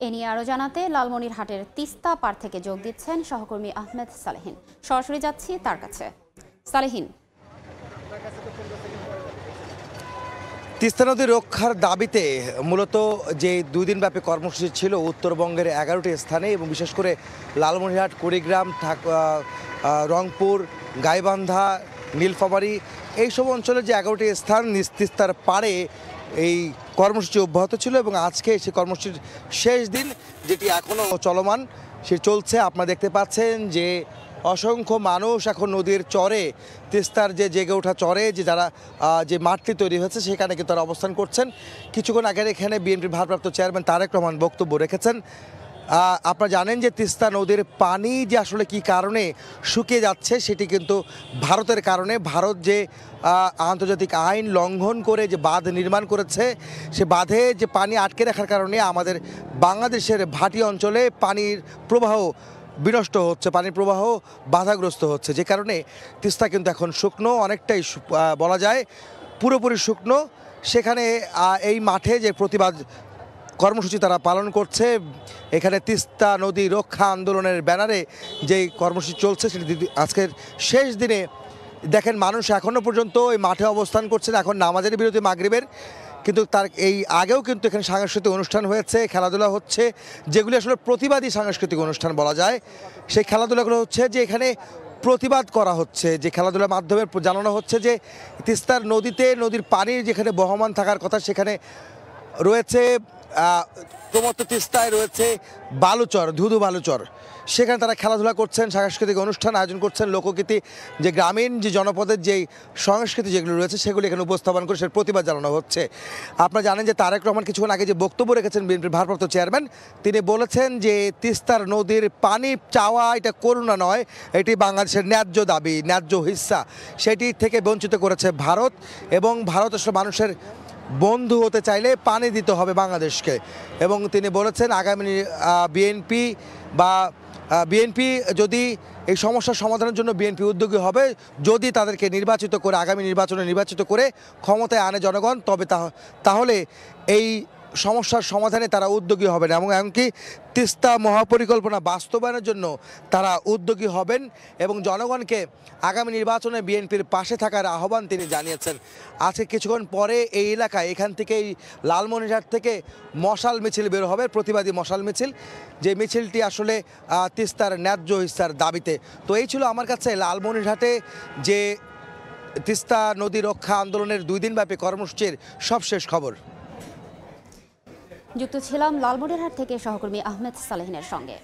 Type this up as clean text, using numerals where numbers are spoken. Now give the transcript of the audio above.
এ নিয়ে আরও জানাতে লালমনিরহাটের তিস্তা পার থেকে যোগ দিচ্ছেন সহকর্মী আহমেদ সালেহিন। সরাসরি যাচ্ছি তার কাছে। সালেহিন, তিস্তা নদী রক্ষার দাবিতে মূলত যে 2 দিনব্যাপী কর্মসূচি ছিল উত্তরবঙ্গের 11টি স্থানে এবং বিশেষ করে লালমনিরহাট, কুড়িগ্রাম, রংপুর, গাইবান্ধা, নীলফামারী এইসব অঞ্চলের যে 11টি স্থান তিস্তার পাড়ে এই কর্মসূচি অব্যাহত ছিল এবং আজকে সেই কর্মসূচির শেষ দিন, যেটি এখনও চলমান, সে চলছে। আপনারা দেখতে পাচ্ছেন যে অসংখ্য মানুষ এখন নদীর চরে, তিস্তার যে জেগে ওঠা চরে যারা যে মাঠটি তৈরি হয়েছে সেখানে কিন্তু তারা অবস্থান করছেন। কিছুক্ষণ আগে এখানে বিএনপির ভারপ্রাপ্ত চেয়ারম্যান তারেক রহমান বক্তব্য রেখেছেন। আপনারা জানেন যে তিস্তা নদীর পানি যে আসলে কী কারণে শুকিয়ে যাচ্ছে সেটি কিন্তু ভারতের কারণে। ভারত যে আন্তর্জাতিক আইন লঙ্ঘন করে যে বাঁধ নির্মাণ করেছে, সে বাঁধে যে পানি আটকে রাখার কারণে আমাদের বাংলাদেশের ভাটি অঞ্চলে পানির প্রবাহ বিনষ্ট হচ্ছে, পানির প্রবাহ বাধাগ্রস্ত হচ্ছে, যে কারণে তিস্তা কিন্তু এখন শুকনো, অনেকটাই বলা যায় পুরোপুরি শুকনো। সেখানে এই মাঠে যে প্রতিবাদ কর্মসূচি তারা পালন করছে, এখানে তিস্তা নদী রক্ষা আন্দোলনের ব্যানারে যেই কর্মসূচি চলছে সেটি আজকের শেষ দিনে দেখেন মানুষ এখনও পর্যন্ত এই মাঠে অবস্থান করছেন। এখন নামাজের বিরতি মাগরিবের, কিন্তু তার এই আগেও কিন্তু এখানে সাংস্কৃতিক অনুষ্ঠান হয়েছে, খেলাধুলা হচ্ছে, যেগুলি আসলে প্রতিবাদী সাংস্কৃতিক অনুষ্ঠান বলা যায়। সেই খেলাধুলাগুলো হচ্ছে যে এখানে প্রতিবাদ করা হচ্ছে, যে খেলাধুলার মাধ্যমে জানানো হচ্ছে যে তিস্তার নদীতে নদীর পানির যেখানে বহমান থাকার কথা সেখানে রয়েছে প্রমত্ত তিস্তায় রয়েছে বালুচর, ধুধু বালুচর, সেখানে তারা খেলাধুলা করছেন, সাংস্কৃতিক অনুষ্ঠান আয়োজন করছেন, লোকগীতি, যে গ্রামীণ যে জনপদের যেই সংস্কৃতি যেগুলো রয়েছে সেগুলি এখানে উপস্থাপন করে সে প্রতিবাদ জানানো হচ্ছে। আপনারা জানেন যে তারেক রহমান কিছুক্ষণ আগে যে বক্তব্য রেখেছেন বিএনপির ভারপ্রাপ্ত চেয়ারম্যান, তিনি বলেছেন যে তিস্তার নদীর পানি চাওয়া এটা করুণা নয়, এটি বাংলাদেশের ন্যায্য দাবি, ন্যায্য হিস্সা, সেটি থেকে বঞ্চিত করেছে ভারত এবং ভারত আসলে মানুষের বন্ধু হতে চাইলে পানি দিতে হবে বাংলাদেশকে। এবং তিনি বলেছেন আগামী বিএনপি যদি এই সমস্যার সমাধানের জন্য বিএনপি উদ্যোগী হবে, যদি তাদেরকে নির্বাচিত করে আগামী নির্বাচনে নির্বাচিত করে ক্ষমতায় আনে জনগণ, তবে তাহলে এই সমস্যার সমাধানে তারা উদ্যোগী হবেন এবং এমনকি তিস্তা মহাপরিকল্পনা বাস্তবায়নের জন্য তারা উদ্যোগী হবেন এবং জনগণকে আগামী নির্বাচনে বিএনপির পাশে থাকার আহ্বান তিনি জানিয়েছেন। আজকে কিছুক্ষণ পরে এই এলাকায় এখান থেকে এই লালমনিরহাট থেকে মশাল মিছিল বের হবে, প্রতিবাদী মশাল মিছিল, যে মিছিলটি আসলে তিস্তার ন্যায্য হিস্সার দাবিতে। তো এই ছিল আমার কাছে লালমনিরহাটে যে তিস্তা নদী রক্ষা আন্দোলনের 2 দিনব্যাপী কর্মসূচির সবশেষ খবর। যুক্ত ছিলাম লালমনিরহাট থেকে সহকর্মী আহমেদ সালেহিনের সঙ্গে।